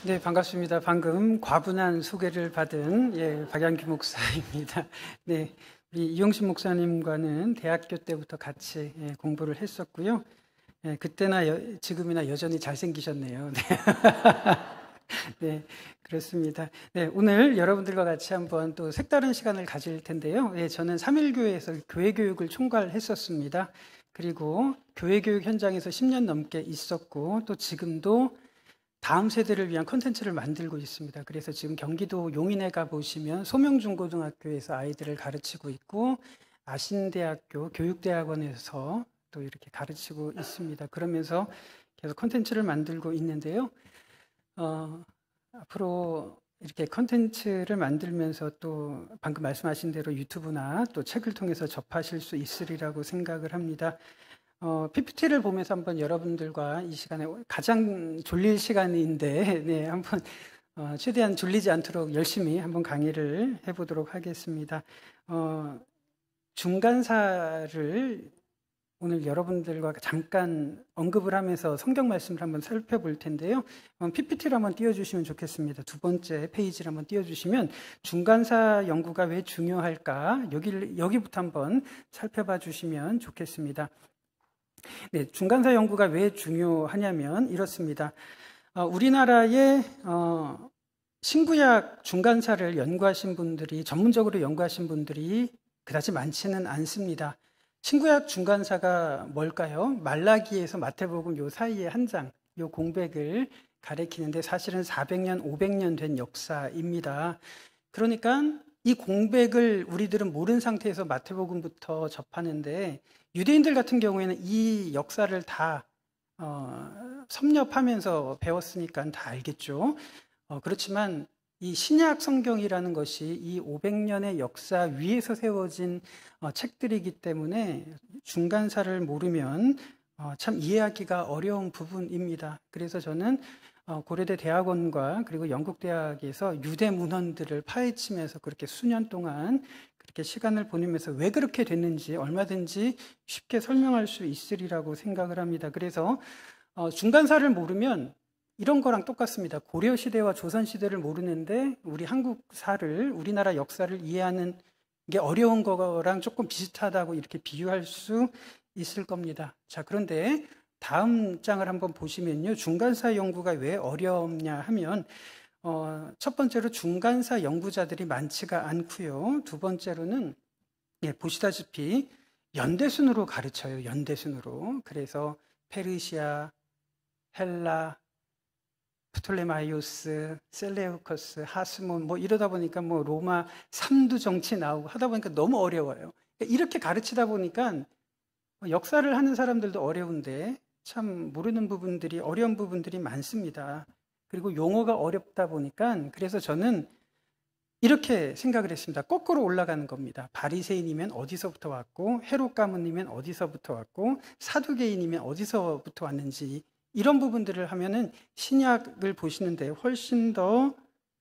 네, 반갑습니다. 방금 과분한 소개를 받은 박양규 목사입니다. 네, 우리 이용신 목사님과는 대학교 때부터 같이 공부를 했었고요. 그때나 지금이나 여전히 잘생기셨네요. 네. 네, 그렇습니다. 네, 오늘 여러분들과 같이 한번 또 색다른 시간을 가질 텐데요. 저는 삼일교회에서 교회 교육을 총괄했었습니다. 그리고 교회 교육 현장에서 10년 넘게 있었고 또 지금도 다음 세대를 위한 콘텐츠를 만들고 있습니다. 그래서 지금 경기도 용인에 가보시면 소명중고등학교에서 아이들을 가르치고 있고 아신대학교 교육대학원에서 또 이렇게 가르치고 있습니다. 그러면서 계속 콘텐츠를 만들고 있는데요. 앞으로 이렇게 콘텐츠를 만들면서 또 방금 말씀하신 대로 유튜브나 또 책을 통해서 접하실 수 있으리라고 생각을 합니다. PPT를 보면서 한번 여러분들과 이 시간에 가장 졸릴 시간인데, 네, 한번 최대한 졸리지 않도록 열심히 한번 강의를 해보도록 하겠습니다. 중간사를 오늘 여러분들과 잠깐 언급을 하면서 성경 말씀을 한번 살펴볼 텐데요. PPT를 한번 띄워주시면 좋겠습니다. 두 번째 페이지를 한번 띄워주시면 중간사 연구가 왜 중요할까? 여기부터 한번 살펴봐 주시면 좋겠습니다. 네, 중간사 연구가 왜 중요하냐면 이렇습니다. 우리나라의 신구약 중간사를 연구하신 분들이, 전문적으로 연구하신 분들이 그다지 많지는 않습니다. 신구약 중간사가 뭘까요? 말라기에서 마태복음 요 사이에 한 장, 요 공백을 가리키는데 사실은 400년, 500년 된 역사입니다. 그러니까 이 공백을 우리들은 모르는 상태에서 마태복음부터 접하는데 유대인들 같은 경우에는 이 역사를 다 섭렵하면서 배웠으니까 다 알겠죠. 그렇지만 이 신약 성경이라는 것이 이 500년의 역사 위에서 세워진 책들이기 때문에 중간사를 모르면 참 이해하기가 어려운 부분입니다. 그래서 저는 고려대 대학원과 그리고 영국 대학에서 유대 문헌들을 파헤치면서 그렇게 수년 동안 그렇게 시간을 보내면서 왜 그렇게 됐는지 얼마든지 쉽게 설명할 수 있으리라고 생각을 합니다. 그래서 중간사를 모르면 이런 거랑 똑같습니다. 고려 시대와 조선 시대를 모르는데 우리 한국사를, 우리나라 역사를 이해하는 게 어려운 거랑 조금 비슷하다고 이렇게 비유할 수 있을 겁니다. 자, 그런데 다음 장을 한번 보시면요. 중간사 연구가 왜 어렵냐 하면 첫 번째로 중간사 연구자들이 많지가 않고요. 두 번째로는 보시다시피 연대순으로 가르쳐요. 연대순으로. 그래서 페르시아, 헬라, 프톨레마이오스, 셀레우커스, 하스몬 뭐 이러다 보니까 뭐 로마 3두 정치 나오고 하다 보니까 너무 어려워요. 이렇게 가르치다 보니까 역사를 하는 사람들도 어려운데 참 모르는 부분들이, 어려운 부분들이 많습니다. 그리고 용어가 어렵다 보니까 그래서 저는 이렇게 생각을 했습니다. 거꾸로 올라가는 겁니다. 바리새인이면 어디서부터 왔고 헤롯 가문이면 어디서부터 왔고 사두개인이면 어디서부터 왔는지 이런 부분들을 하면은 신약을 보시는데 훨씬 더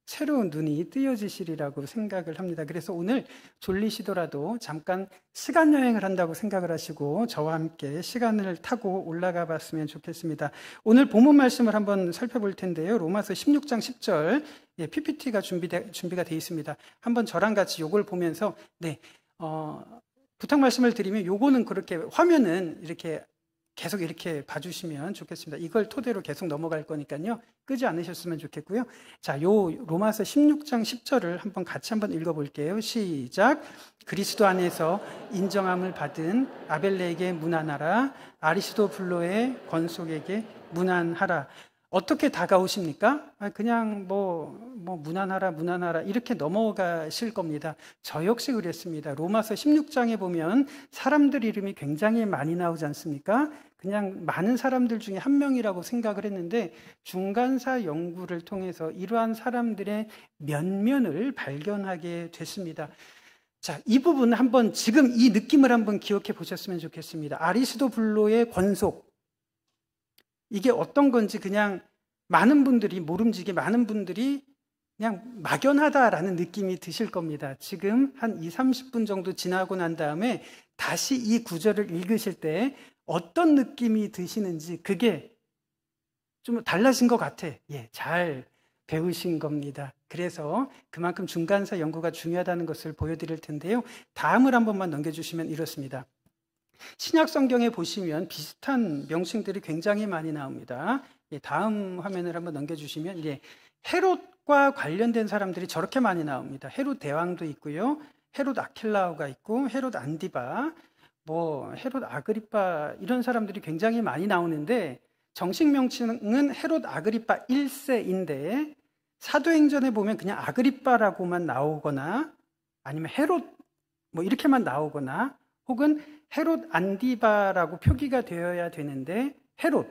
새로운 눈이 뜨여지시리라고 생각을 합니다. 그래서 오늘 졸리시더라도 잠깐 시간 여행을 한다고 생각을 하시고 저와 함께 시간을 타고 올라가 봤으면 좋겠습니다. 오늘 본문 말씀을 한번 살펴볼 텐데요. 로마서 16장 10절 PPT가 준비가 되어 있습니다. 한번 저랑 같이 요걸 보면서 부탁 말씀을 드리면 요거는 그렇게 화면은 이렇게 계속 이렇게 봐주시면 좋겠습니다. 이걸 토대로 계속 넘어갈 거니까요. 끄지 않으셨으면 좋겠고요. 자, 요 로마서 16장 10절을 같이 한번 읽어볼게요. 시작. 그리스도 안에서 인정함을 받은 아벨레에게 문안하라. 아리스도블로의 권속에게 문안하라. 어떻게 다가오십니까? 그냥 문안하라 이렇게 넘어가실 겁니다. 저 역시 그랬습니다. 로마서 16장에 보면 사람들 이름이 굉장히 많이 나오지 않습니까? 그냥 많은 사람들 중에 한 명이라고 생각을 했는데 중간사 연구를 통해서 이러한 사람들의 면면을 발견하게 됐습니다. 자, 이 부분 한번 지금 이 느낌을 한번 기억해 보셨으면 좋겠습니다. 아리스도블로의 권속. 이게 어떤 건지 그냥 많은 분들이 모름지기 많은 분들이 그냥 막연하다라는 느낌이 드실 겁니다. 지금 한 20-30분 정도 지나고 난 다음에 다시 이 구절을 읽으실 때 어떤 느낌이 드시는지 그게 좀 달라진 것 같아. 잘 배우신 겁니다. 그래서 그만큼 중간사 연구가 중요하다는 것을 보여드릴 텐데요. 다음을 한 번만 넘겨주시면 이렇습니다. 신약 성경에 보시면 비슷한 명칭들이 굉장히 많이 나옵니다. 다음 화면을 한번 넘겨주시면 헤롯과 관련된 사람들이 저렇게 많이 나옵니다. 헤롯 대왕도 있고요. 헤롯 아킬라오가 있고 헤롯 안디바, 헤롯 아그리파 이런 사람들이 굉장히 많이 나오는데 정식 명칭은 헤롯 아그리파 1세인데 사도행전에 보면 그냥 아그리파라고만 나오거나 아니면 헤롯 이렇게만 나오거나 혹은 헤롯 안디바라고 표기가 되어야 되는데 헤롯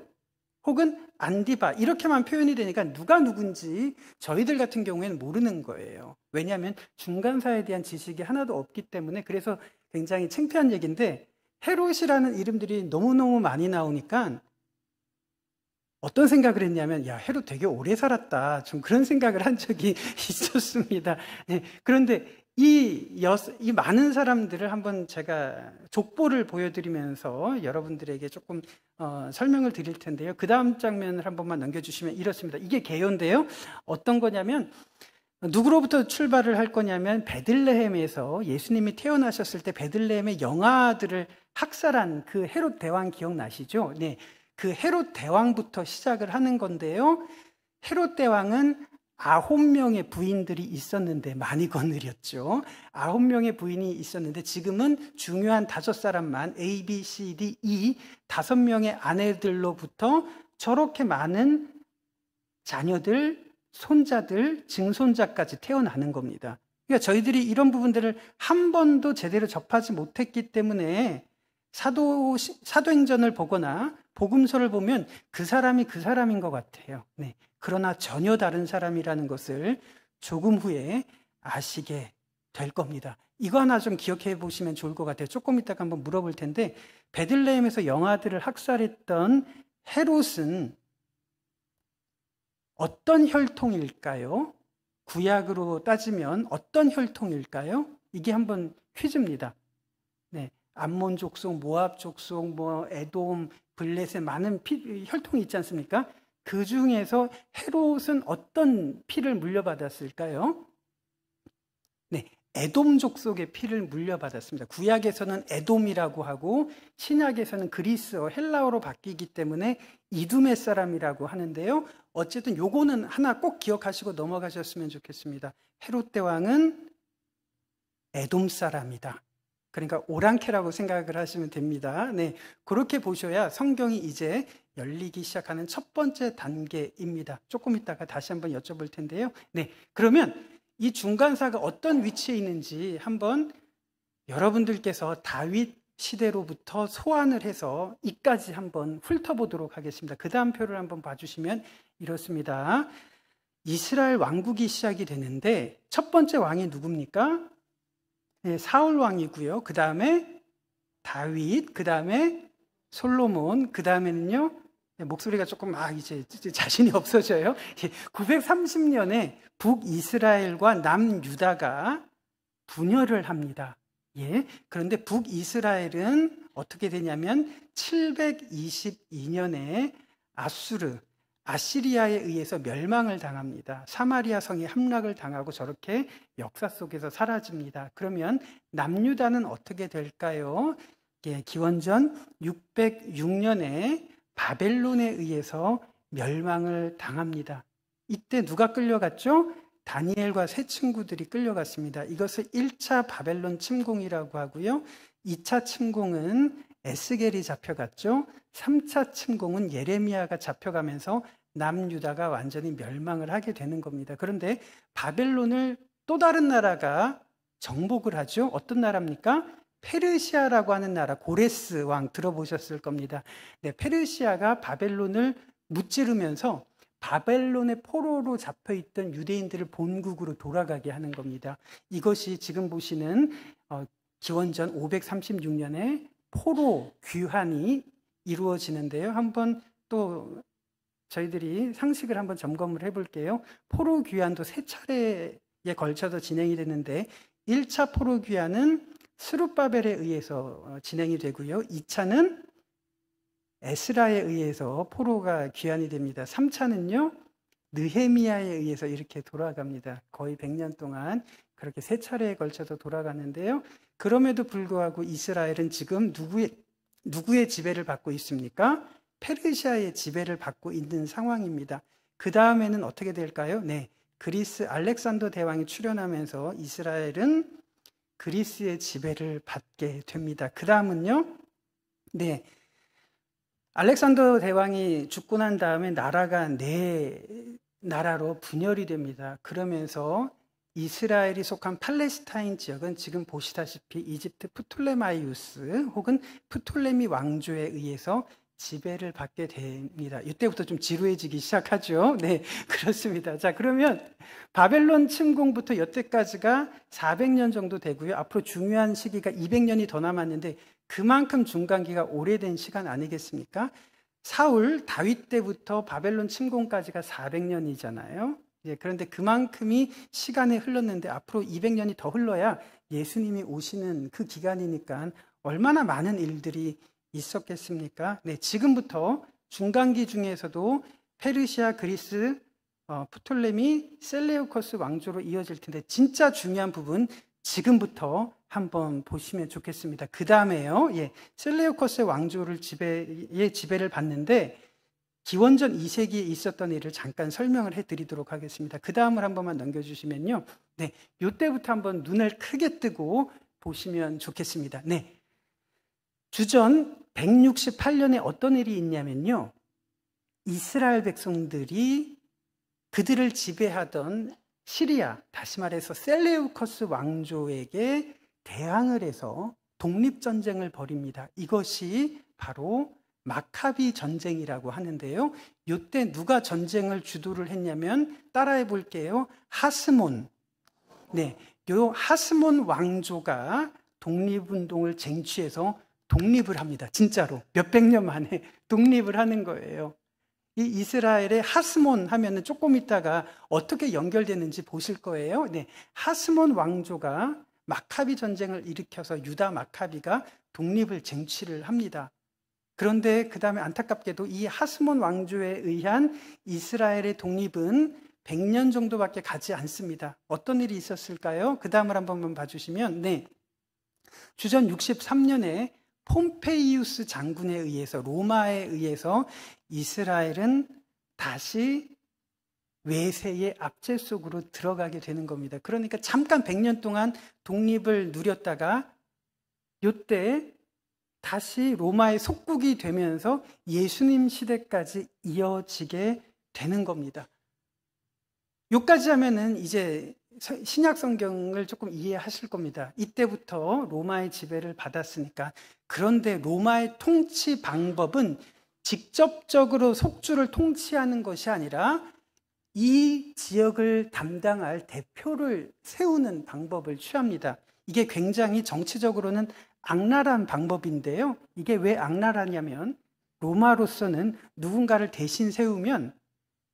혹은 안디바 이렇게만 표현이 되니까 누가 누군지 저희들 같은 경우에는 모르는 거예요. 왜냐하면 중간사에 대한 지식이 하나도 없기 때문에. 그래서 굉장히 창피한 얘기인데 헤롯이라는 이름들이 너무너무 많이 나오니까 어떤 생각을 했냐면 헤롯 되게 오래 살았다, 좀 그런 생각을 한 적이 있었습니다. 그런데 이 많은 사람들을 한번 제가 족보를 보여드리면서 여러분들에게 조금 설명을 드릴 텐데요. 그 다음 장면을 한 번만 넘겨주시면 이렇습니다. 이게 개요인데요. 어떤 거냐면 누구로부터 출발을 할 거냐면 베들레헴에서 예수님이 태어나셨을 때 베들레헴의 영아들을 학살한 그 헤롯 대왕 기억나시죠? 네, 그 헤롯 대왕부터 시작을 하는 건데요. 헤롯 대왕은 9명의 부인들이 있었는데 많이 거느렸죠. 9명의 부인이 있었는데 지금은 중요한 5사람만 A, B, C, D, E 5명의 아내들로부터 저렇게 많은 자녀들, 손자들, 증손자까지 태어나는 겁니다. 그러니까 저희들이 이런 부분들을 한 번도 제대로 접하지 못했기 때문에 사도행전을 보거나 복음서를 보면 그 사람이 그 사람인 것 같아요. 네. 그러나 전혀 다른 사람이라는 것을 조금 후에 아시게 될 겁니다. 이거 하나 좀 기억해 보시면 좋을 것 같아요. 조금 이따가 한번 물어볼 텐데 베들레헴에서 영아들을 학살했던 헤롯은 어떤 혈통일까요? 구약으로 따지면 어떤 혈통일까요? 이게 한번 퀴즈입니다. 네. 암몬 족속, 모압 족속, 에돔, 블레셋 많은 혈통이 있지 않습니까? 그 중에서 헤롯은 어떤 피를 물려받았을까요? 네, 에돔 족속의 피를 물려받았습니다. 구약에서는 에돔이라고 하고 신약에서는 그리스어, 헬라어로 바뀌기 때문에 이두메 사람이라고 하는데요. 어쨌든 요거는 하나 꼭 기억하시고 넘어가셨으면 좋겠습니다. 헤롯 대왕은 에돔 사람이다. 그러니까 오랑캐라고 생각을 하시면 됩니다. 네, 그렇게 보셔야 성경이 이제 열리기 시작하는 첫 번째 단계입니다. 조금 있다가 다시 한번 여쭤볼 텐데요. 네, 그러면 이 중간사가 어떤 위치에 있는지 한번 여러분들께서 다윗 시대로부터 소환을 해서 이까지 한번 훑어보도록 하겠습니다. 그 다음 표를 한번 봐주시면 이렇습니다. 이스라엘 왕국이 시작이 되는데 첫 번째 왕이 누굽니까? 네, 사울 왕이고요. 그 다음에 다윗, 그 다음에 솔로몬, 그 다음에는요. 목소리가 조금 이제 자신이 없어져요. 930년에 북이스라엘과 남유다가 분열을 합니다. 그런데 북이스라엘은 어떻게 되냐면 722년에 아시리아에 의해서 멸망을 당합니다. 사마리아 성이 함락을 당하고 저렇게 역사 속에서 사라집니다. 그러면 남유다는 어떻게 될까요? 기원전 606년에 바벨론에 의해서 멸망을 당합니다. 이때 누가 끌려갔죠? 다니엘과 세 친구들이 끌려갔습니다. 이것을 1차 바벨론 침공이라고 하고요. 2차 침공은 에스겔이 잡혀갔죠. 3차 침공은 예레미야가 잡혀가면서 남유다가 완전히 멸망을 하게 되는 겁니다. 그런데 바벨론을 또 다른 나라가 정복을 하죠. 어떤 나라입니까? 페르시아라고 하는 나라, 고레스 왕 들어보셨을 겁니다. 네, 페르시아가 바벨론을 무찌르면서 바벨론의 포로로 잡혀있던 유대인들을 본국으로 돌아가게 하는 겁니다. 이것이 지금 보시는 기원전 536년에 포로 귀환이 이루어지는데요. 한번 또 저희들이 상식을 한번 점검을 해볼게요. 포로 귀환도 3차례에 걸쳐서 진행이 되는데 1차 포로 귀환은 스룹바벨에 의해서 진행이 되고요. 2차는 에스라에 의해서 포로가 귀환이 됩니다. 3차는요. 느헤미야에 의해서 이렇게 돌아갑니다. 거의 100년 동안 그렇게 3차례에 걸쳐서 돌아가는데요. 그럼에도 불구하고 이스라엘은 지금 누구의 지배를 받고 있습니까? 페르시아의 지배를 받고 있는 상황입니다. 그 다음에는 어떻게 될까요? 네, 그리스 알렉산더 대왕이 출현하면서 이스라엘은 그리스의 지배를 받게 됩니다. 그 다음은요, 네, 알렉산더 대왕이 죽고 난 다음에 나라가 4나라로 분열이 됩니다. 그러면서 이스라엘이 속한 팔레스타인 지역은 지금 보시다시피 이집트 프톨레마이우스 혹은 프톨레미 왕조에 의해서 지배를 받게 됩니다. 이때부터 좀 지루해지기 시작하죠. 네, 그렇습니다. 자, 그러면 바벨론 침공부터 여태까지가 400년 정도 되고요. 앞으로 중요한 시기가 200년이 더 남았는데 그만큼 중간기가 오래된 시간 아니겠습니까? 사울, 다윗 때부터 바벨론 침공까지가 400년이잖아요. 그런데 그만큼이 시간이 흘렀는데 앞으로 200년이 더 흘러야 예수님이 오시는 그 기간이니까 얼마나 많은 일들이 있었겠습니까? 네, 지금부터 중간기 중에서도 페르시아, 그리스, 프톨레미, 셀레우커스 왕조로 이어질 텐데 진짜 중요한 부분 지금부터 한번 보시면 좋겠습니다. 그 다음에요, 셀레우커스 왕조를 지배를 받는데 기원전 2세기에 있었던 일을 잠깐 설명을 해드리도록 하겠습니다. 그 다음을 한 번만 넘겨주시면요, 네, 이때부터 한번 눈을 크게 뜨고 보시면 좋겠습니다. 네, 주전 168년에 어떤 일이 있냐면요, 이스라엘 백성들이 그들을 지배하던 시리아, 다시 말해서 셀레우커스 왕조에게 대항을 해서 독립전쟁을 벌입니다. 이것이 바로 마카비 전쟁이라고 하는데요. 이때 누가 전쟁을 주도를 했냐면 따라해 볼게요. 하스몬. 네, 요 하스몬 왕조가 독립운동을 쟁취해서 독립을 합니다. 진짜로 몇백 년 만에 독립을 하는 거예요. 이 이스라엘의 하스몬 하면은 조금 있다가 어떻게 연결되는지 보실 거예요. 네, 하스몬 왕조가 마카비 전쟁을 일으켜서 유다 마카비가 독립을 쟁취를 합니다. 그런데 그 다음에 안타깝게도 이 하스몬 왕조에 의한 이스라엘의 독립은 100년 정도밖에 가지 않습니다. 어떤 일이 있었을까요? 그 다음을 한 번만 봐주시면, 네, 주전 63년에 폼페이우스 장군에 의해서, 로마에 의해서 이스라엘은 다시 외세의 압제 속으로 들어가게 되는 겁니다. 그러니까 잠깐 100년 동안 독립을 누렸다가 이때 다시 로마의 속국이 되면서 예수님 시대까지 이어지게 되는 겁니다. 여기까지 하면은 이제 신약 성경을 조금 이해하실 겁니다. 이때부터 로마의 지배를 받았으니까. 그런데 로마의 통치 방법은 직접적으로 속주를 통치하는 것이 아니라 이 지역을 담당할 대표를 세우는 방법을 취합니다. 이게 굉장히 정치적으로는 악랄한 방법인데요. 이게 왜 악랄하냐면 로마로서는 누군가를 대신 세우면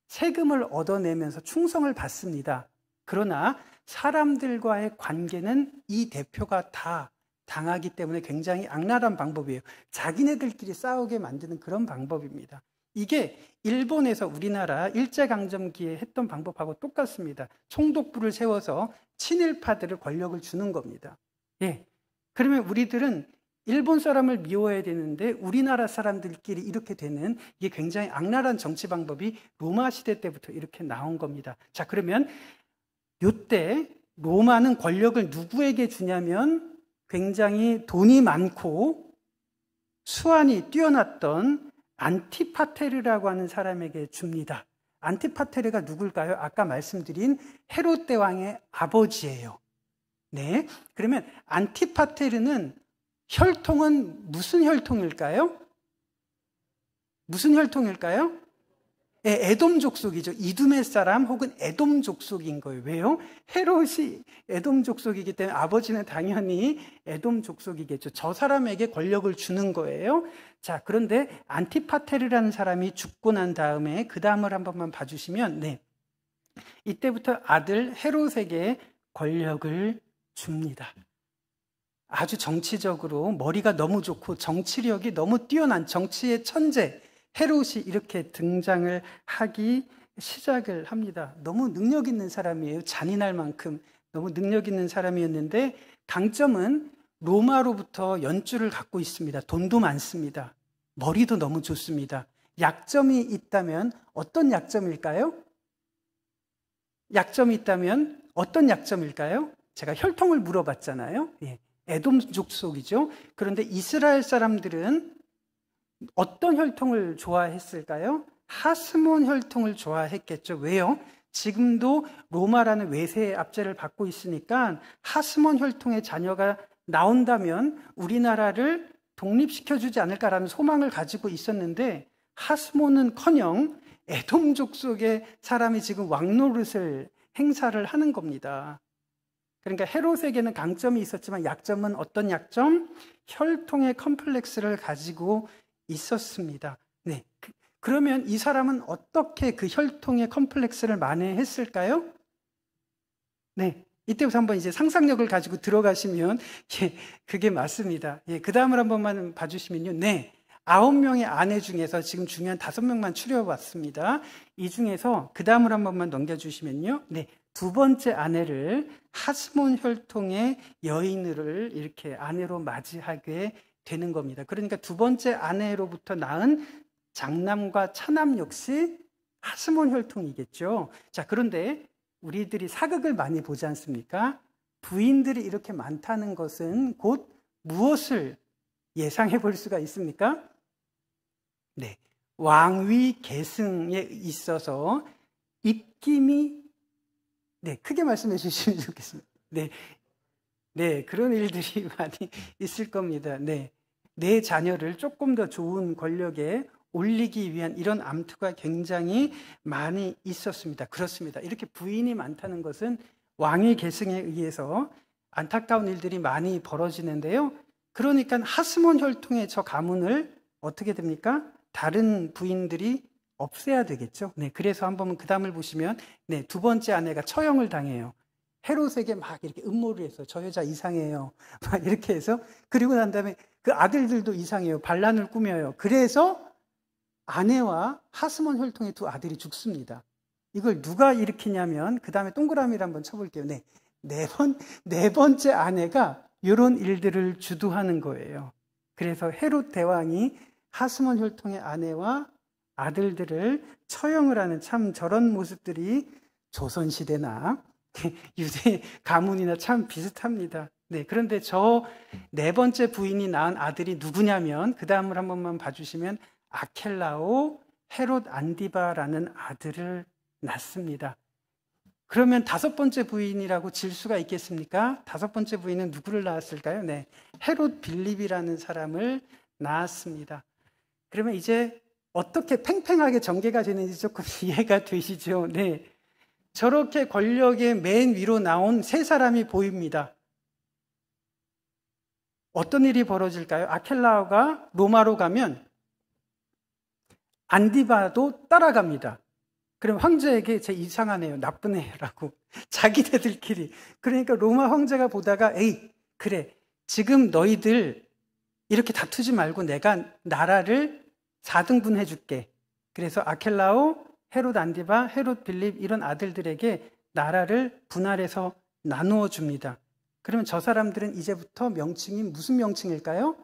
세금을 얻어내면서 충성을 받습니다. 그러나 사람들과의 관계는 이 대표가 다 당하기 때문에 굉장히 악랄한 방법이에요. 자기네들끼리 싸우게 만드는 그런 방법입니다. 이게 일본에서 우리나라 일제강점기에 했던 방법하고 똑같습니다. 총독부를 세워서 친일파들을 권력을 주는 겁니다. 예. 그러면 우리들은 일본 사람을 미워해야 되는데 우리나라 사람들끼리 이렇게 되는 이게 굉장히 악랄한 정치 방법이 로마 시대 때부터 이렇게 나온 겁니다. 자, 그러면 이때 로마는 권력을 누구에게 주냐면 굉장히 돈이 많고 수완이 뛰어났던 안티파테르라고 하는 사람에게 줍니다. 안티파테르가 누굴까요? 아까 말씀드린 헤롯 대왕의 아버지예요. 네, 그러면 안티파테르는 혈통은 무슨 혈통일까요? 무슨 혈통일까요? 네, 에돔 족속이죠. 이두메 사람 혹은 에돔 족속인 거예요. 왜요? 헤롯이 에돔 족속이기 때문에 아버지는 당연히 에돔 족속이겠죠. 저 사람에게 권력을 주는 거예요. 자, 그런데 안티파테르라는 사람이 죽고 난 다음에 그 다음을 한 번만 봐주시면, 네, 이때부터 아들 헤롯에게 권력을 줍니다. 아주 정치적으로 머리가 너무 좋고 정치력이 너무 뛰어난 정치의 천재 헤롯이 이렇게 등장을 하기 시작을 합니다. 너무 능력 있는 사람이에요. 잔인할 만큼 너무 능력 있는 사람이었는데 강점은 로마로부터 연주를 갖고 있습니다. 돈도 많습니다. 머리도 너무 좋습니다. 약점이 있다면 어떤 약점일까요? 약점이 있다면 어떤 약점일까요? 제가 혈통을 물어봤잖아요. 예, 에돔 족속이죠. 그런데 이스라엘 사람들은 어떤 혈통을 좋아했을까요? 하스몬 혈통을 좋아했겠죠. 왜요? 지금도 로마라는 외세의 압제를 받고 있으니까 하스몬 혈통의 자녀가 나온다면 우리나라를 독립시켜주지 않을까라는 소망을 가지고 있었는데 하스몬은커녕 에돔족 속의 사람이 지금 왕노릇을 행사를 하는 겁니다. 그러니까 헤롯에게는 강점이 있었지만 약점은 어떤 약점? 혈통의 컴플렉스를 가지고 있었습니다. 네. 그러면 이 사람은 어떻게 그 혈통의 컴플렉스를 만회했을까요? 네. 이때부터 한번 이제 상상력을 가지고 들어가시면 예, 그게 맞습니다. 예, 그 다음을 한 번만 봐주시면요. 네. 9명의 아내 중에서 지금 중요한 5명만 추려봤습니다. 이 중에서 그 다음을 한 번만 넘겨주시면요. 네. 두 번째 아내를 하스몬 혈통의 여인을 이렇게 아내로 맞이하게 되는 겁니다. 그러니까 두 번째 아내로부터 낳은 장남과 차남 역시 하스몬 혈통이겠죠. 자, 그런데 우리들이 사극을 많이 보지 않습니까? 부인들이 이렇게 많다는 것은 곧 무엇을 예상해 볼 수가 있습니까? 네. 왕위 계승에 있어서 입김이 네, 크게 말씀해 주시면 좋겠습니다. 네. 네, 그런 일들이 많이 있을 겁니다. 네. 내 자녀를 조금 더 좋은 권력에 올리기 위한 이런 암투가 굉장히 많이 있었습니다. 그렇습니다. 이렇게 부인이 많다는 것은 왕위 계승에 의해서 안타까운 일들이 많이 벌어지는데요. 그러니까 하스몬 혈통의 저 가문을 어떻게 됩니까? 다른 부인들이 없애야 되겠죠. 네, 그래서 한번 그 다음을 보시면 네, 두 번째 아내가 처형을 당해요. 헤롯에게 막 이렇게 음모를 해서 저 여자 이상해요. 막 이렇게 해서 그리고 난 다음에 그 아들들도 이상해요. 반란을 꾸며요. 그래서 아내와 하스몬 혈통의 두 아들이 죽습니다. 이걸 누가 일으키냐면 그 다음에 동그라미를 한번 쳐볼게요. 네, 네 번째 아내가 이런 일들을 주도하는 거예요. 그래서 헤롯 대왕이 하스몬 혈통의 아내와 아들들을 처형을 하는 참 저런 모습들이 조선시대나 유대 가문이나 참 비슷합니다. 네, 그런데 저 네 번째 부인이 낳은 아들이 누구냐면 그 다음을 한 번만 봐주시면 아켈라오 헤롯 안디바라는 아들을 낳습니다. 그러면 다섯 번째 부인이라고 질 수가 있겠습니까? 다섯 번째 부인은 누구를 낳았을까요? 네, 헤롯 빌립이라는 사람을 낳았습니다. 그러면 이제 어떻게 팽팽하게 전개가 되는지 조금 이해가 되시죠? 네, 저렇게 권력의 맨 위로 나온 세 사람이 보입니다. 어떤 일이 벌어질까요? 아켈라오가 로마로 가면 안디바도 따라갑니다. 그럼 황제에게 쟤 이상하네요. 나쁜 애라고. 자기네들끼리. 그러니까 로마 황제가 보다가 에이, 그래. 지금 너희들 이렇게 다투지 말고 내가 나라를 4등분 해줄게. 그래서 아켈라오, 헤롯 안디바, 헤롯 빌립 이런 아들들에게 나라를 분할해서 나누어 줍니다. 그러면 저 사람들은 이제부터 명칭이 무슨 명칭일까요?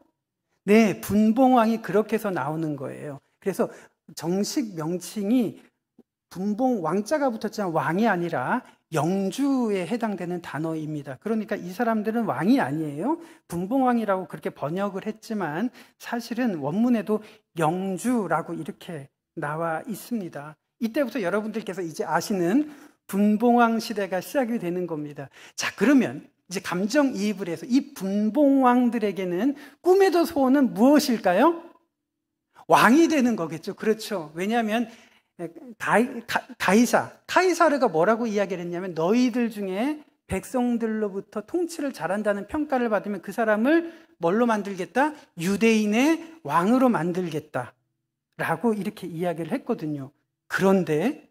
네, 분봉왕이 그렇게 해서 나오는 거예요. 그래서 정식 명칭이 분봉 왕자가 붙었지만 왕이 아니라 영주에 해당되는 단어입니다. 그러니까 이 사람들은 왕이 아니에요. 분봉왕이라고 그렇게 번역을 했지만 사실은 원문에도 영주라고 이렇게 나와 있습니다. 이때부터 여러분들께서 이제 아시는 분봉왕 시대가 시작이 되는 겁니다. 자, 그러면 이제 감정이입을 해서 이 분봉왕들에게는 꿈에도 소원은 무엇일까요? 왕이 되는 거겠죠. 그렇죠. 왜냐하면 카이사르가 뭐라고 이야기를 했냐면 너희들 중에 백성들로부터 통치를 잘한다는 평가를 받으면 그 사람을 뭘로 만들겠다? 유대인의 왕으로 만들겠다 라고 이렇게 이야기를 했거든요. 그런데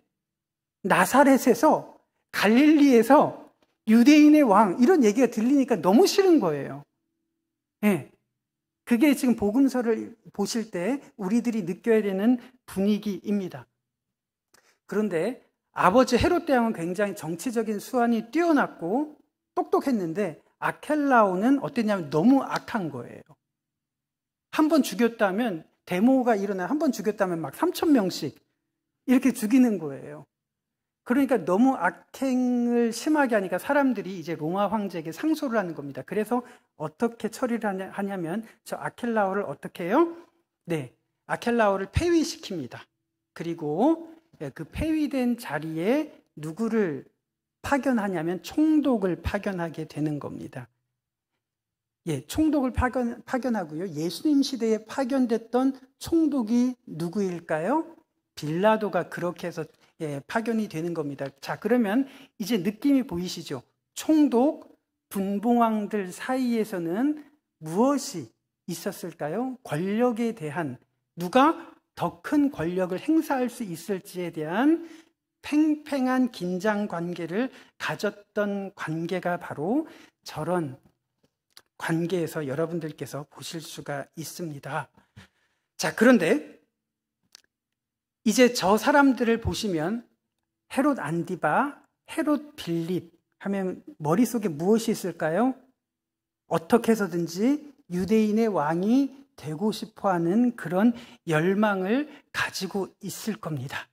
나사렛에서 갈릴리에서 유대인의 왕 이런 얘기가 들리니까 너무 싫은 거예요. 네. 그게 지금 복음서를 보실 때 우리들이 느껴야 되는 분위기입니다. 그런데 아버지 헤롯 대왕은 굉장히 정치적인 수완이 뛰어났고 똑똑했는데 아켈라오는 어땠냐면 너무 악한 거예요. 한 번 죽였다면 데모가 일어나 한 번 죽였다면 막 3,000명씩 이렇게 죽이는 거예요. 그러니까 너무 악행을 심하게 하니까 사람들이 이제 로마 황제에게 상소를 하는 겁니다. 그래서 어떻게 처리를 하냐면 저 아켈라오를 어떻게 해요? 네, 아켈라오를 폐위시킵니다. 그리고 그 폐위된 자리에 누구를 파견하냐면 총독을 파견하게 되는 겁니다. 총독을 파견하고요. 예수님 시대에 파견됐던 총독이 누구일까요? 빌라도가 그렇게 해서 파견이 되는 겁니다. 자, 그러면 이제 느낌이 보이시죠? 총독, 분봉왕들 사이에서는 무엇이 있었을까요? 권력에 대한, 누가 더 큰 권력을 행사할 수 있을지에 대한 팽팽한 긴장 관계를 가졌던 관계가 바로 저런 관계에서 여러분들께서 보실 수가 있습니다. 자, 그런데 이제 저 사람들을 보시면 헤롯 안디바, 헤롯 빌립 하면 머릿속에 무엇이 있을까요? 어떻게 해서든지 유대인의 왕이 되고 싶어하는 그런 열망을 가지고 있을 겁니다.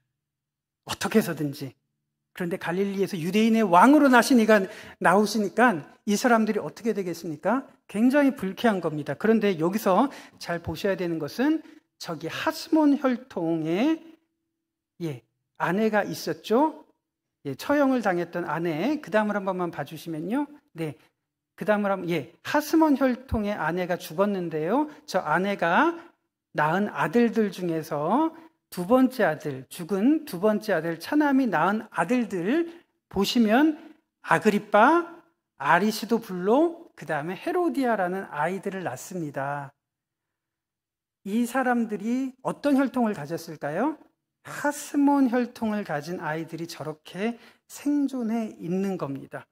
어떻게 해서든지. 그런데 갈릴리에서 유대인의 왕으로 나오시니까 이 사람들이 어떻게 되겠습니까? 굉장히 불쾌한 겁니다. 그런데 여기서 잘 보셔야 되는 것은 저기 하스몬 혈통의 아내가 있었죠. 처형을 당했던 아내. 그 다음을 한 번만 봐주시면요. 네. 그 다음을 하스몬 혈통의 아내가 죽었는데요. 저 아내가 낳은 아들들 중에서 죽은 두 번째 아들, 차남이 낳은 아들들 보시면 아그리빠, 아리스도블로, 그 다음에 헤로디아라는 아이들을 낳습니다. 이 사람들이 어떤 혈통을 가졌을까요? 하스몬 혈통을 가진 아이들이 저렇게 생존해 있는 겁니다.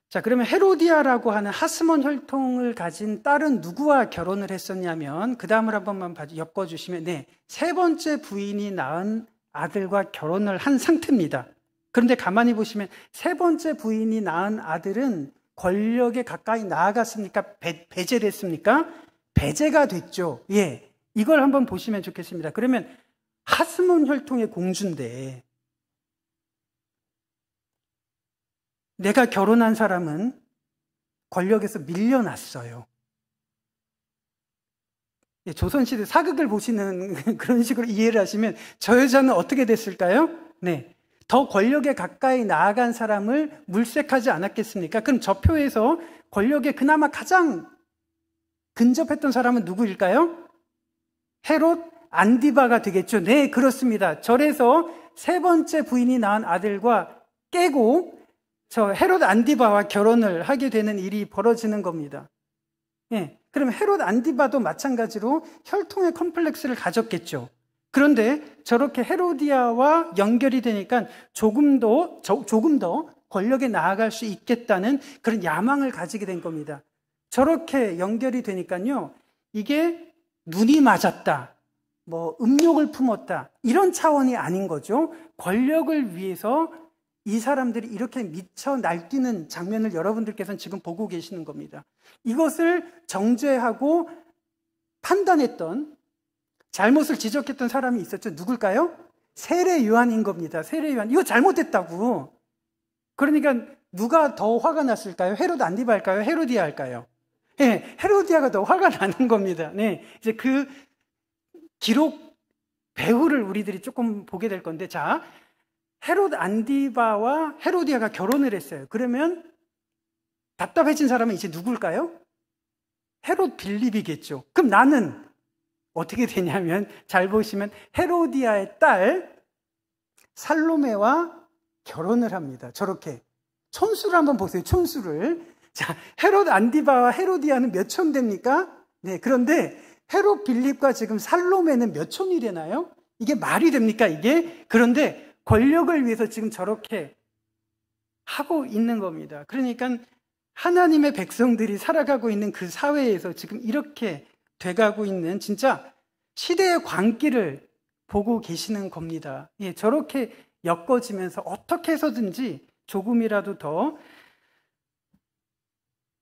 자, 그러면 헤로디아라고 하는 하스몬 혈통을 가진 딸은 누구와 결혼을 했었냐면 그 다음을 한 번만 엮어주시면 세 번째 부인이 낳은 아들과 결혼을 한 상태입니다. 그런데 가만히 보시면 세 번째 부인이 낳은 아들은 권력에 가까이 나아갔습니까? 배제됐습니까? 배제가 됐죠. 이걸 한번 보시면 좋겠습니다. 그러면 하스몬 혈통의 공주인데 내가 결혼한 사람은 권력에서 밀려났어요. 조선시대 사극을 보시는 그런 식으로 이해를 하시면 저 여자는 어떻게 됐을까요? 더 권력에 가까이 나아간 사람을 물색하지 않았겠습니까? 그럼 저 표에서 권력에 그나마 가장 근접했던 사람은 누구일까요? 헤롯 안디바가 되겠죠. 네, 그렇습니다. 절에서 세 번째 부인이 낳은 아들과 깨고 저 헤롯 안디바와 결혼을 하게 되는 일이 벌어지는 겁니다. 그럼 헤롯 안디바도 마찬가지로 혈통의 컴플렉스를 가졌겠죠. 그런데 저렇게 헤로디아와 연결이 되니까 조금 더 권력에 나아갈 수 있겠다는 그런 야망을 가지게 된 겁니다. 저렇게 연결이 되니까요, 이게 눈이 맞았다, 음욕을 품었다, 이런 차원이 아닌 거죠. 권력을 위해서 이 사람들이 이렇게 미쳐 날뛰는 장면을 여러분들께서는 지금 보고 계시는 겁니다. 이것을 정죄하고 판단했던, 잘못을 지적했던 사람이 있었죠. 누굴까요? 세례 요한인 겁니다. 세례 요한. 이거 잘못했다고. 그러니까 누가 더 화가 났을까요? 헤롯 안디바일까요? 헤로디아일까요? 헤로디아가 더 화가 나는 겁니다. 이제 그 기록 배후를 우리들이 조금 보게 될 건데, 자, 헤롯 안디바와 헤로디아가 결혼을 했어요. 그러면 답답해진 사람은 이제 누굴까요? 헤롯 빌립이겠죠. 그럼 나는 어떻게 되냐면, 잘 보시면 헤로디아의 딸 살로메와 결혼을 합니다. 저렇게 촌수를 한번 보세요. 촌수를. 자, 헤롯 안디바와 헤로디아는 몇 촌 됩니까? 그런데 헤롯 빌립과 지금 살로메는 몇 촌이 되나요? 이게 말이 됩니까, 이게? 그런데 권력을 위해서 지금 저렇게 하고 있는 겁니다. 그러니까 하나님의 백성들이 살아가고 있는 그 사회에서 지금 이렇게 돼가고 있는, 진짜 시대의 광기를 보고 계시는 겁니다. 예, 저렇게 엮어지면서 어떻게 해서든지 조금이라도 더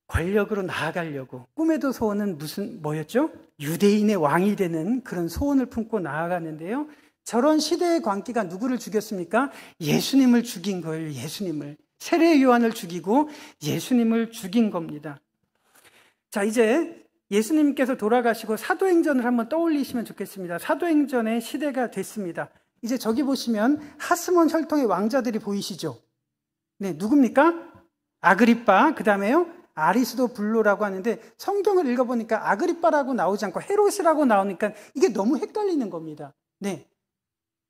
권력으로 나아가려고, 꿈에도 소원은 뭐였죠? 유대인의 왕이 되는 그런 소원을 품고 나아가는데요. 저런 시대의 광기가 누구를 죽였습니까? 예수님을 죽인 거예요. 예수님을. 세례 요한을 죽이고 예수님을 죽인 겁니다. 자, 이제 예수님께서 돌아가시고 사도행전을 한번 떠올리시면 좋겠습니다. 사도행전의 시대가 됐습니다. 이제 저기 보시면 하스몬 혈통의 왕자들이 보이시죠? 네, 누굽니까? 아그리빠, 그 다음에요 아리스도 블로라고 하는데, 성경을 읽어보니까 아그리빠라고 나오지 않고 헤롯이라고 나오니까 이게 너무 헷갈리는 겁니다. 네.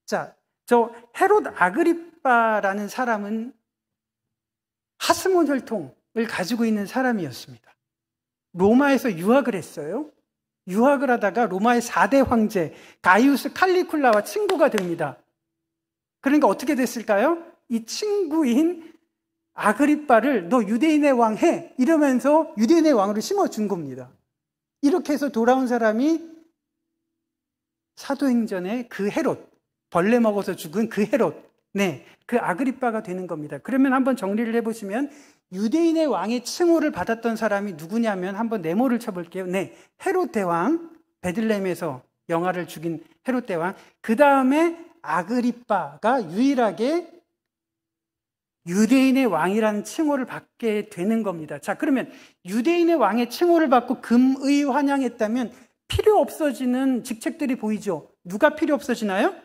자, 저 헤롯 아그리빠라는 사람은 하스몬 혈통을 가지고 있는 사람이었습니다. 로마에서 유학을 했어요. 유학을 하다가 로마의 4대 황제 가이우스 칼리쿨라와 친구가 됩니다. 그러니까 어떻게 됐을까요? 이 친구인 아그리빠를 너 유대인의 왕 해! 이러면서 유대인의 왕으로 심어준 겁니다. 이렇게 해서 돌아온 사람이 사도행전의 그 헤롯, 벌레 먹어서 죽은 그 헤롯, 네, 그 아그리빠가 되는 겁니다. 그러면 한번 정리를 해보시면 유대인의 왕의 칭호를 받았던 사람이 누구냐면 한번 네모를 쳐볼게요. 네, 헤롯 대왕, 베들레헴에서 영아를 죽인 헤롯 대왕, 그 다음에 아그리빠가 유일하게 유대인의 왕이라는 칭호를 받게 되는 겁니다. 자, 그러면 유대인의 왕의 칭호를 받고 금의환영했다면 필요 없어지는 직책들이 보이죠? 누가 필요 없어지나요?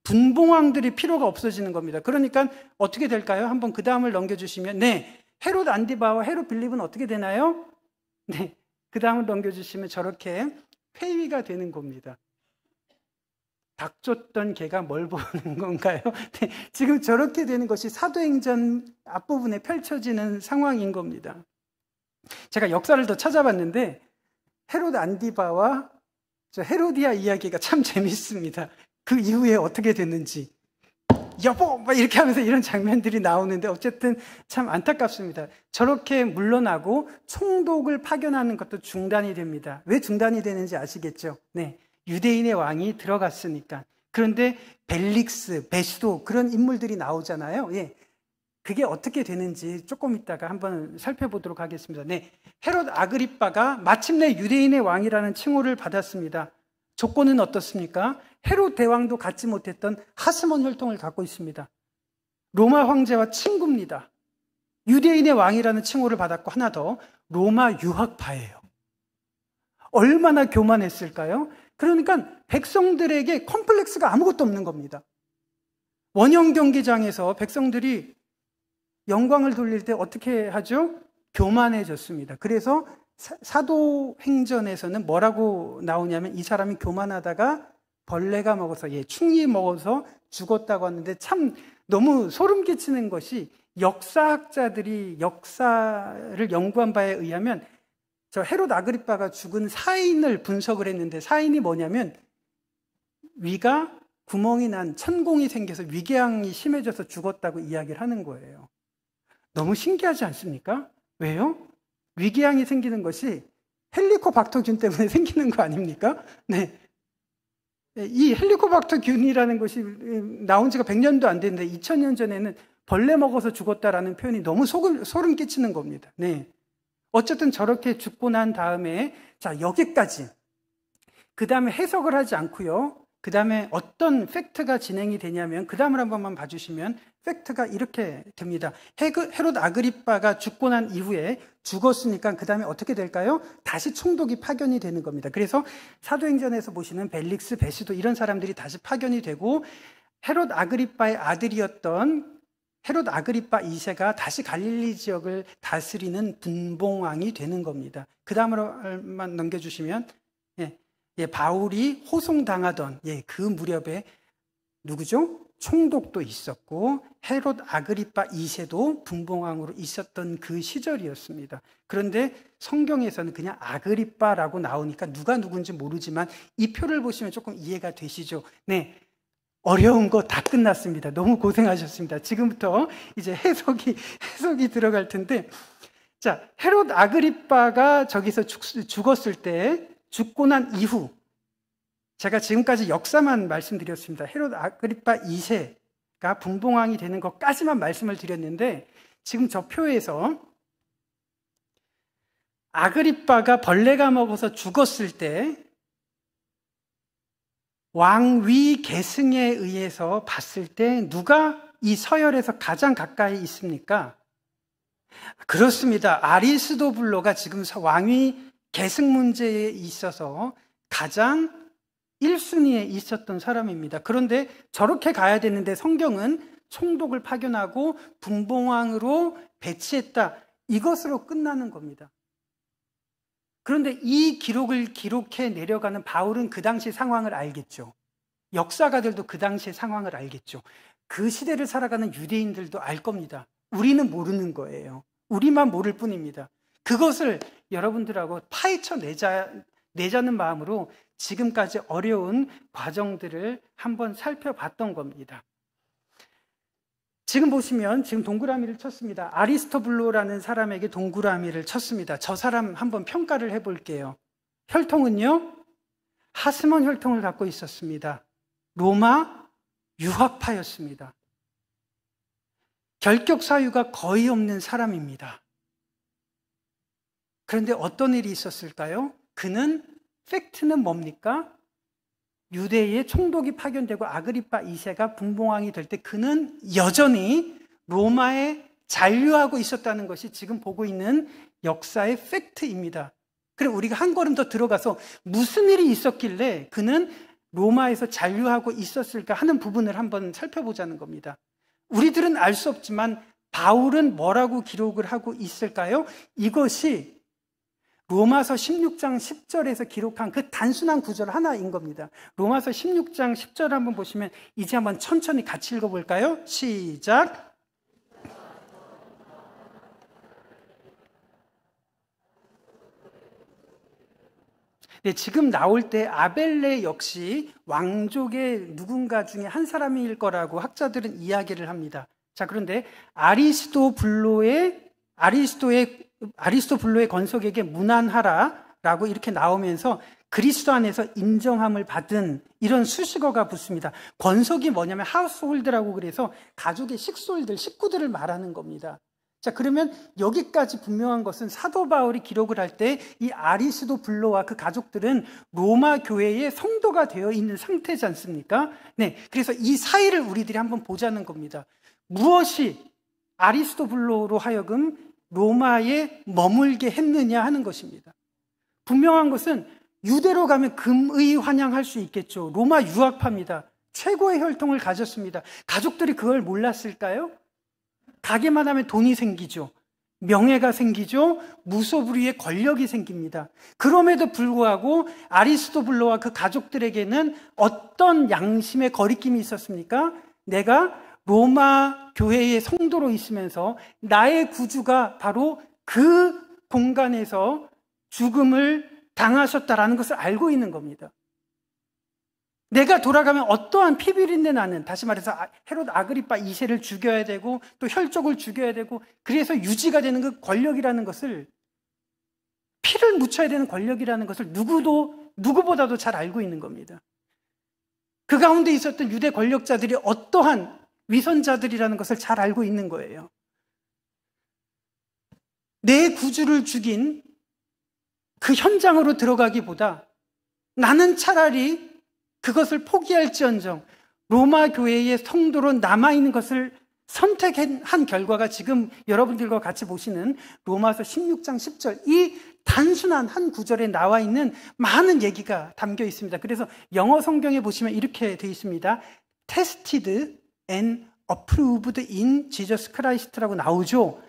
분봉왕들이 필요가 없어지는 겁니다. 그러니까 어떻게 될까요? 한번 그 다음을 넘겨주시면, 네, 헤롯 안디바와 헤롯 빌립은 어떻게 되나요? 네, 그 다음을 넘겨주시면 저렇게 폐위가 되는 겁니다. 닭 쫓던 개가 뭘 보는 건가요? 네, 지금 저렇게 되는 것이 사도행전 앞부분에 펼쳐지는 상황인 겁니다. 제가 역사를 더 찾아봤는데 헤롯 안디바와 헤로디아 이야기가 참 재밌습니다. 그 이후에 어떻게 됐는지, 여보! 막 이렇게 하면서 이런 장면들이 나오는데 어쨌든 참 안타깝습니다. 저렇게 물러나고 총독을 파견하는 것도 중단이 됩니다. 왜 중단이 되는지 아시겠죠? 네, 유대인의 왕이 들어갔으니까. 그런데 벨릭스, 베스도 그런 인물들이 나오잖아요. 예, 그게 어떻게 되는지 조금 이따가 한번 살펴보도록 하겠습니다. 네, 헤롯 아그리빠가 마침내 유대인의 왕이라는 칭호를 받았습니다. 조건은 어떻습니까? 헤롯 대왕도 갖지 못했던 하스몬 혈통을 갖고 있습니다. 로마 황제와 친구입니다. 유대인의 왕이라는 칭호를 받았고, 하나 더, 로마 유학파예요. 얼마나 교만했을까요? 그러니까 백성들에게 컴플렉스가 아무것도 없는 겁니다. 원형 경기장에서 백성들이 영광을 돌릴 때 어떻게 하죠? 교만해졌습니다. 그래서 사도행전에서는 뭐라고 나오냐면 이 사람이 교만하다가 벌레가 먹어서, 충이 먹어서 죽었다고 하는데, 참 너무 소름 끼치는 것이 역사학자들이 역사를 연구한 바에 의하면 저 헤롯 아그리빠가 죽은 사인을 분석을 했는데, 사인이 뭐냐면 위가 구멍이 난 천공이 생겨서 위궤양이 심해져서 죽었다고 이야기를 하는 거예요. 너무 신기하지 않습니까? 왜요? 위궤양이 생기는 것이 헬리코박터균 때문에 생기는 거 아닙니까? 네. 이 헬리코박터균이라는 것이 나온 지가 100년도 안 됐는데 2000년 전에는 벌레 먹어서 죽었다라는 표현이 너무 소름 끼치는 겁니다. 네. 어쨌든 저렇게 죽고 난 다음에, 자, 여기까지. 그 다음에 해석을 하지 않고요. 그 다음에 어떤 팩트가 진행이 되냐면, 그 다음을 한 번만 봐주시면 팩트가 이렇게 됩니다. 헤롯 아그리빠가 죽고 난 이후에 죽었으니까 그 다음에 어떻게 될까요? 다시 총독이 파견이 되는 겁니다. 그래서 사도행전에서 보시는 벨릭스, 베스도 이런 사람들이 다시 파견이 되고, 헤롯 아그리빠의 아들이었던 헤롯 아그리빠 2세가 다시 갈릴리 지역을 다스리는 분봉왕이 되는 겁니다. 그 다음으로만 넘겨주시면, 바울이 호송당하던 그 무렵에 누구죠? 총독도 있었고 헤롯 아그리빠 2세도 분봉왕으로 있었던 그 시절이었습니다. 그런데 성경에서는 그냥 아그리빠라고 나오니까 누가 누군지 모르지만 이 표를 보시면 조금 이해가 되시죠? 네, 어려운 거 다 끝났습니다. 너무 고생하셨습니다. 지금부터 이제 해석이 들어갈 텐데, 자, 헤롯 아그리빠가 저기서 죽었을 때, 죽고 난 이후, 제가 지금까지 역사만 말씀드렸습니다. 헤롯 아그리파 2세가 분봉왕이 되는 것까지만 말씀을 드렸는데, 지금 저 표에서 아그리빠가 벌레가 먹어서 죽었을 때 왕위 계승에 의해서 봤을 때 누가 이 서열에서 가장 가까이 있습니까? 그렇습니다. 아리스도블로가 지금 왕위 계승 문제에 있어서 가장 1순위에 있었던 사람입니다. 그런데 저렇게 가야 되는데 성경은 총독을 파견하고 분봉왕으로 배치했다. 이것으로 끝나는 겁니다. 그런데 이 기록을 기록해 내려가는 바울은 그 당시 상황을 알겠죠. 역사가들도 그 당시의 상황을 알겠죠. 그 시대를 살아가는 유대인들도 알 겁니다. 우리는 모르는 거예요. 우리만 모를 뿐입니다. 그것을 여러분들하고 파헤쳐 내자는 마음으로 지금까지 어려운 과정들을 한번 살펴봤던 겁니다. 지금 보시면 지금 동그라미를 쳤습니다. 아리스토블로라는 사람에게 동그라미를 쳤습니다. 저 사람 한번 평가를 해볼게요. 혈통은요, 하스몬 혈통을 갖고 있었습니다. 로마 유학파였습니다. 결격 사유가 거의 없는 사람입니다. 그런데 어떤 일이 있었을까요? 그는 팩트는 뭡니까? 유대의 총독이 파견되고 아그리빠 2세가 분봉왕이 될 때 그는 여전히 로마에 잔류하고 있었다는 것이 지금 보고 있는 역사의 팩트입니다. 그럼 우리가 한 걸음 더 들어가서 무슨 일이 있었길래 그는 로마에서 잔류하고 있었을까 하는 부분을 한번 살펴보자는 겁니다. 우리들은 알 수 없지만 바울은 뭐라고 기록을 하고 있을까요? 이것이 로마서 16장 10절에서 기록한 그 단순한 구절 하나인 겁니다. 로마서 16장 10절 한번 보시면 이제 한번 천천히 같이 읽어볼까요? 시작. 네, 지금 나올 때 아벨레 역시 왕족의 누군가 중에 한 사람일 거라고 학자들은 이야기를 합니다. 자, 그런데 아리스토블로의 건석에게 문안하라라고 이렇게 나오면서 그리스도 안에서 인정함을 받은 이런 수식어가 붙습니다. 건석이 뭐냐면 하우스홀드라고 그래서 가족의 식구들을 말하는 겁니다. 자, 그러면 여기까지 분명한 것은 사도 바울이 기록을 할 때 이 아리스도블로와 그 가족들은 로마 교회의 성도가 되어 있는 상태지 않습니까? 네, 그래서 이 사이를 우리들이 한번 보자는 겁니다. 무엇이 아리스도블로로 하여금 로마에 머물게 했느냐 하는 것입니다. 분명한 것은 유대로 가면 금의 환영할 수 있겠죠. 로마 유학파입니다. 최고의 혈통을 가졌습니다. 가족들이 그걸 몰랐을까요? 가게만 하면 돈이 생기죠. 명예가 생기죠. 무소불위의 권력이 생깁니다. 그럼에도 불구하고 아리스토블로와 그 가족들에게는 어떤 양심의 거리낌이 있었습니까? 내가 로마 교회의 성도로 있으면서 나의 구주가 바로 그 공간에서 죽음을 당하셨다라는 것을 알고 있는 겁니다. 내가 돌아가면 어떠한 피비린내 나는, 다시 말해서 헤롯 아그리빠 2세를 죽여야 되고 또 혈족을 죽여야 되고 그래서 유지가 되는 그 권력이라는 것을, 피를 묻혀야 되는 권력이라는 것을 누구보다도 잘 알고 있는 겁니다. 그 가운데 있었던 유대 권력자들이 어떠한 위선자들이라는 것을 잘 알고 있는 거예요. 내 구주를 죽인 그 현장으로 들어가기보다 나는 차라리 그것을 포기할지언정 로마 교회의 성도로 남아있는 것을 선택한 결과가 지금 여러분들과 같이 보시는 로마서 16장 10절, 이 단순한 한 구절에 나와 있는 많은 얘기가 담겨 있습니다. 그래서 영어 성경에 보시면 이렇게 되어 있습니다. Tested and approved in Jesus Christ라고 나오죠.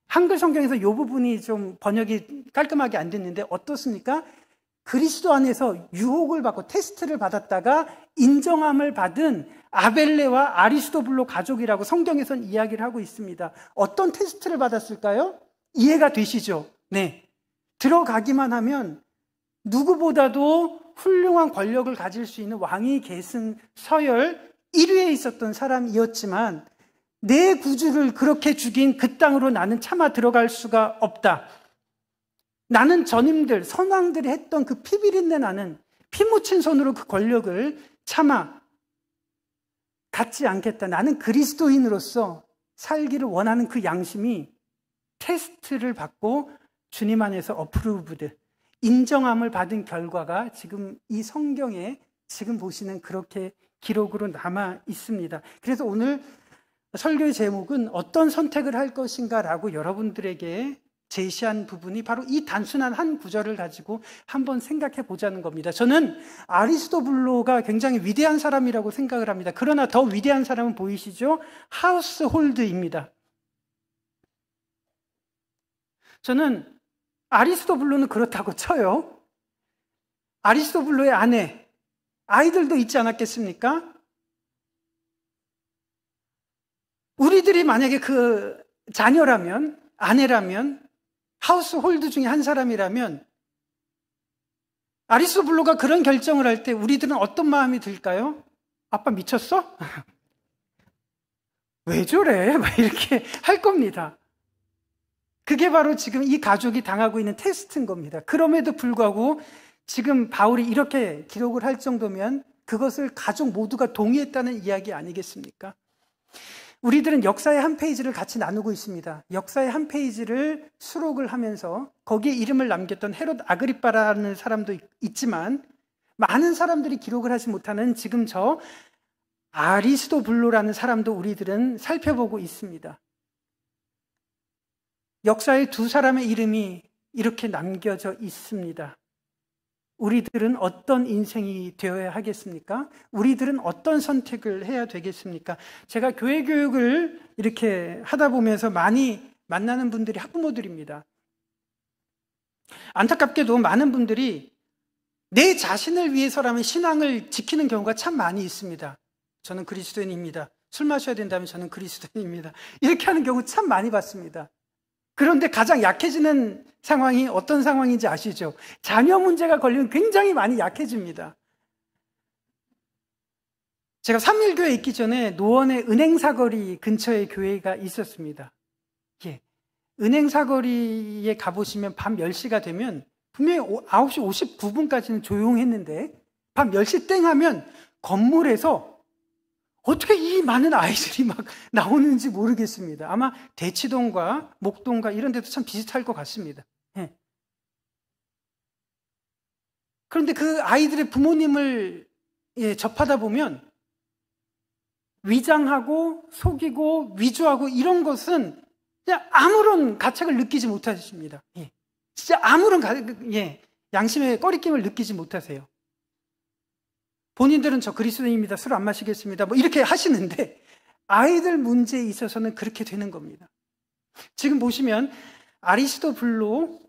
한글 성경에서 이 부분이 좀 번역이 깔끔하게 안 됐는데 어떻습니까? 그리스도 안에서 유혹을 받고 테스트를 받았다가 인정함을 받은 아벨레와 아리스토블로 가족이라고 성경에서는 이야기를 하고 있습니다. 어떤 테스트를 받았을까요? 이해가 되시죠? 네. 들어가기만 하면 누구보다도 훌륭한 권력을 가질 수 있는 왕위 계승 서열 1위에 있었던 사람이었지만 내 구주를 그렇게 죽인 그 땅으로 나는 차마 들어갈 수가 없다. 나는 전임들, 선왕들이 했던 그 피비린내 나는 피 묻힌 손으로 그 권력을 차마 갖지 않겠다. 나는 그리스도인으로서 살기를 원하는 그 양심이 테스트를 받고 주님 안에서 어프루브드, 인정함을 받은 결과가 지금 이 성경에 지금 보시는 그렇게 기록으로 남아 있습니다. 그래서 오늘 설교의 제목은 어떤 선택을 할 것인가라고 여러분들에게 제시한 부분이 바로 이 단순한 한 구절을 가지고 한번 생각해 보자는 겁니다. 저는 아리스토블로가 굉장히 위대한 사람이라고 생각을 합니다. 그러나 더 위대한 사람은 보이시죠? 하우스홀드입니다. 저는 아리스토블로는 그렇다고 쳐요. 아리스토블로의 아내, 아이들도 있지 않았겠습니까? 우리들이 만약에 그 자녀라면, 아내라면, 하우스홀드 중에 한 사람이라면 아리스토블로가 그런 결정을 할 때 우리들은 어떤 마음이 들까요? 아빠 미쳤어? 왜 저래? 막 이렇게 할 겁니다. 그게 바로 지금 이 가족이 당하고 있는 테스트인 겁니다. 그럼에도 불구하고 지금 바울이 이렇게 기록을 할 정도면 그것을 가족 모두가 동의했다는 이야기 아니겠습니까? 우리들은 역사의 한 페이지를 같이 나누고 있습니다. 역사의 한 페이지를 수록을 하면서 거기에 이름을 남겼던 헤롯 아그리빠라는 사람도 있지만 많은 사람들이 기록을 하지 못하는 지금 저 아리스토블로라는 사람도 우리들은 살펴보고 있습니다. 역사의 두 사람의 이름이 이렇게 남겨져 있습니다. 우리들은 어떤 인생이 되어야 하겠습니까? 우리들은 어떤 선택을 해야 되겠습니까? 제가 교회 교육을 이렇게 하다 보면서 많이 만나는 분들이 학부모들입니다. 안타깝게도 많은 분들이 내 자신을 위해서라면 신앙을 지키는 경우가 참 많이 있습니다. 저는 그리스도인입니다. 술 마셔야 된다면 저는 그리스도인입니다. 이렇게 하는 경우 참 많이 봤습니다. 그런데 가장 약해지는 상황이 어떤 상황인지 아시죠? 자녀 문제가 걸리면 굉장히 많이 약해집니다. 제가 3.1교회에 있기 전에 노원의 은행사거리 근처에 교회가 있었습니다. 예. 은행사거리에 가보시면 밤 10시가 되면 분명히 9시 59분까지는 조용했는데 밤 10시 땡 하면 건물에서 어떻게 이 많은 아이들이 막 나오는지 모르겠습니다. 아마 대치동과 목동과 이런 데도 참 비슷할 것 같습니다. 예. 그런데 그 아이들의 부모님을 접하다 보면 위장하고 속이고 위조하고 이런 것은 그냥 아무런 가책을 느끼지 못하십니다. 예. 진짜 아무런 양심의 꺼리낌을 느끼지 못하세요. 본인들은 저 그리스도인입니다. 술 안 마시겠습니다. 뭐 이렇게 하시는데 아이들 문제에 있어서는 그렇게 되는 겁니다. 지금 보시면 아리스토블로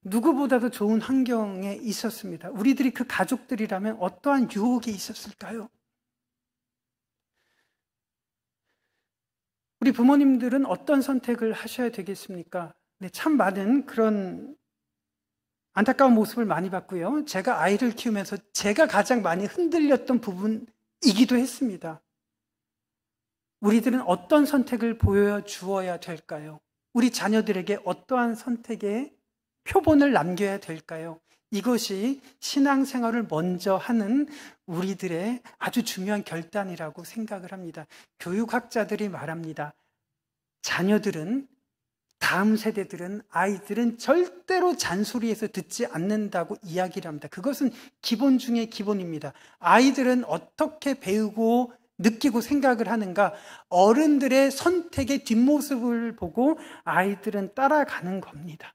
누구보다도 좋은 환경에 있었습니다. 우리들이 그 가족들이라면 어떠한 유혹이 있었을까요? 우리 부모님들은 어떤 선택을 하셔야 되겠습니까? 네, 참 많은 그런 안타까운 모습을 많이 봤고요. 제가 아이를 키우면서 제가 가장 많이 흔들렸던 부분이기도 했습니다. 우리들은 어떤 선택을 보여주어야 될까요? 우리 자녀들에게 어떠한 선택의 표본을 남겨야 될까요? 이것이 신앙생활을 먼저 하는 우리들의 아주 중요한 결단이라고 생각을 합니다. 교육학자들이 말합니다. 자녀들은 다음 세대들은 아이들은 절대로 잔소리해서 듣지 않는다고 이야기를 합니다. 그것은 기본 중에 기본입니다. 아이들은 어떻게 배우고 느끼고 생각을 하는가? 어른들의 선택의 뒷모습을 보고 아이들은 따라가는 겁니다.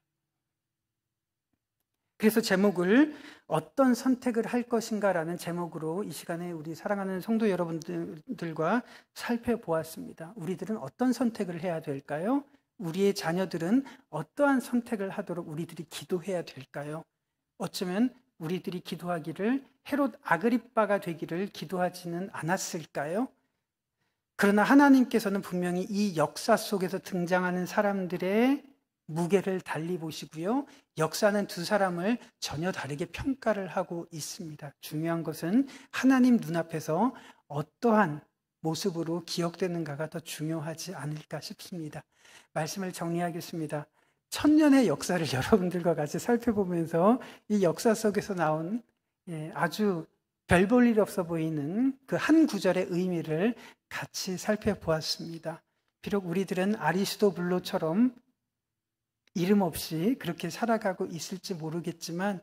그래서 제목을 어떤 선택을 할 것인가라는 제목으로 이 시간에 우리 사랑하는 성도 여러분들과 살펴보았습니다. 우리들은 어떤 선택을 해야 될까요? 우리의 자녀들은 어떠한 선택을 하도록 우리들이 기도해야 될까요? 어쩌면 우리들이 기도하기를 헤롯 아그리빠가 되기를 기도하지는 않았을까요? 그러나 하나님께서는 분명히 이 역사 속에서 등장하는 사람들의 무게를 달리 보시고요. 역사는 두 사람을 전혀 다르게 평가를 하고 있습니다. 중요한 것은 하나님 눈앞에서 어떠한 모습으로 기억되는가가 더 중요하지 않을까 싶습니다. 말씀을 정리하겠습니다. 1000년의 역사를 여러분들과 같이 살펴보면서 이 역사 속에서 나온 아주 별 볼 일 없어 보이는 그 한 구절의 의미를 같이 살펴보았습니다. 비록 우리들은 아리스토블로처럼 이름 없이 그렇게 살아가고 있을지 모르겠지만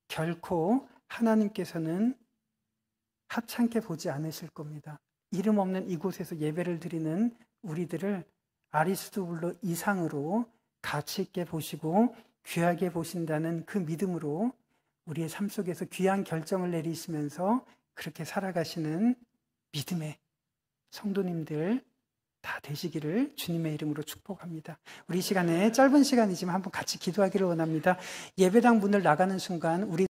결코 하나님께서는 하찮게 보지 않으실 겁니다. 이름 없는 이곳에서 예배를 드리는 우리들을 아리스토블로 이상으로 가치 있게 보시고 귀하게 보신다는 그 믿음으로 우리의 삶 속에서 귀한 결정을 내리시면서 그렇게 살아가시는 믿음의 성도님들 다 되시기를 주님의 이름으로 축복합니다. 우리 시간에 짧은 시간이지만 한번 같이 기도하기를 원합니다. 예배당 문을 나가는 순간 우리